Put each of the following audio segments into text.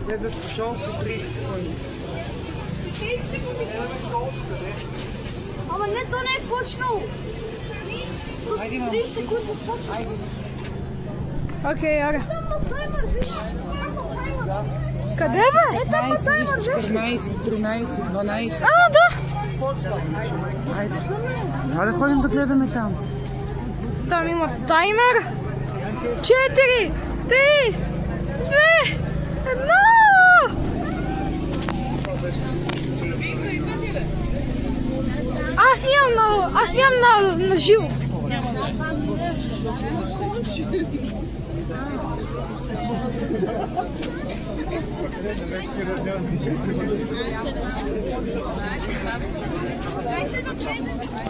Следващото шоу 130 секунди. 30 секунди. Ама не, то не е почнало. То с 30 секунди почна. Айде. Окей, ара. Таймър, виж. Къде бе? Ето има таймър, виж. 14, 13, 12. А, да. Айде. Няма да ходим да гледаме там. Там има таймер. 4, 3, 2, 1. Аз нямам на живо.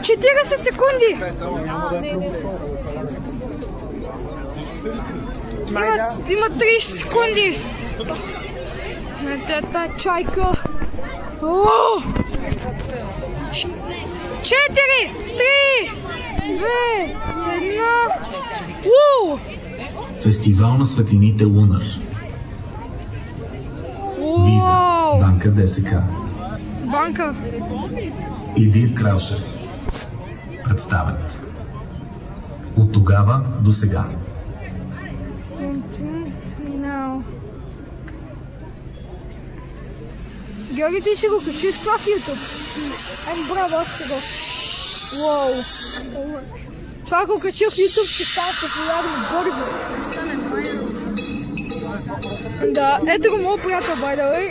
Четиридесет секунди. Има 30 секунди. Тата чайка. 4, 3, 2, 1. Фестивал на светлините Лунар. Виза. Банка ДСК. Банка. И Дир Краушер представят. От тогава до сега. Георги, ти ще го качиш това в YouTube. Браво, аз ще го. Уоу. Това го качил в YouTube, ще става популярно бързо. Да, ето го моят приятел, by the way.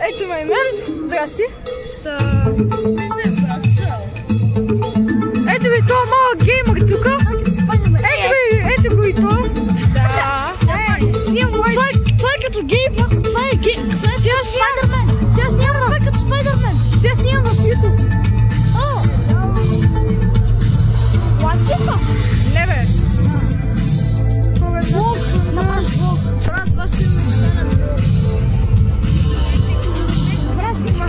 Ето ме и мен. Здрасти. Ето го и това малък геймър тук. Ето го и това. Да. Това е като геймър. Това е геймър. Спайдърмен. Сега снимам. Това е като Спайдърмен. Сега снимам в YouTube. Латвика? Не бе. Влог. Направиш влог. Брат, това ще ми стане влог. Брат, има.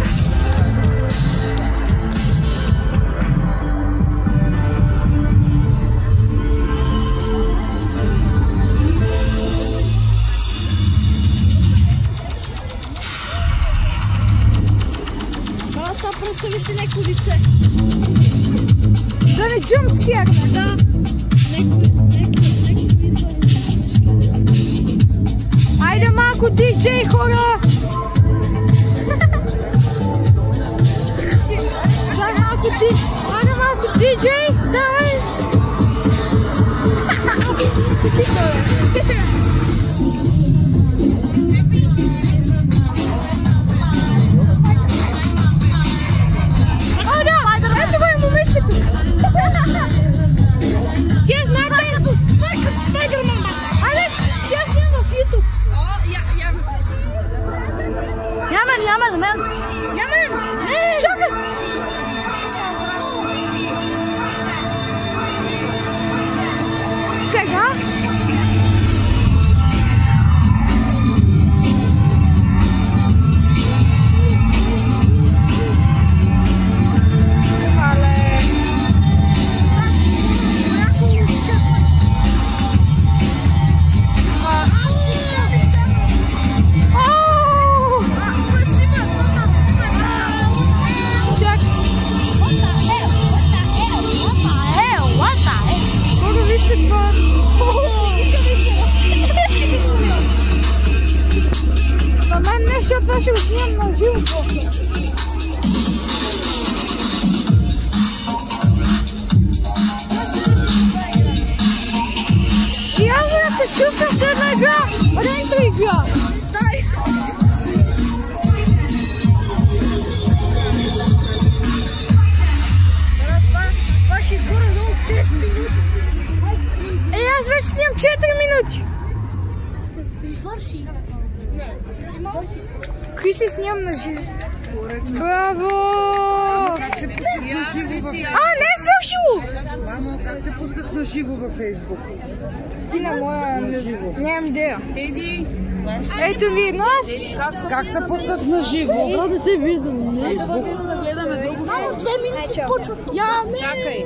Представи си неко лице. Да не джъмскерне. Да. Айде малко диджей, хора! Айде малко диджей, давай! Аз вече снимам 4 минути. Свърши. Какви си снимам на живо? Браво! Не е свършило! Мамо, как се пускат на живо във Фейсбук? Ти на моя... Нямам идея. Ето ви нас. Как се пускат на живо? Това не се вижда. Фейсбук. Мамо, 2 минути почва. Чакай.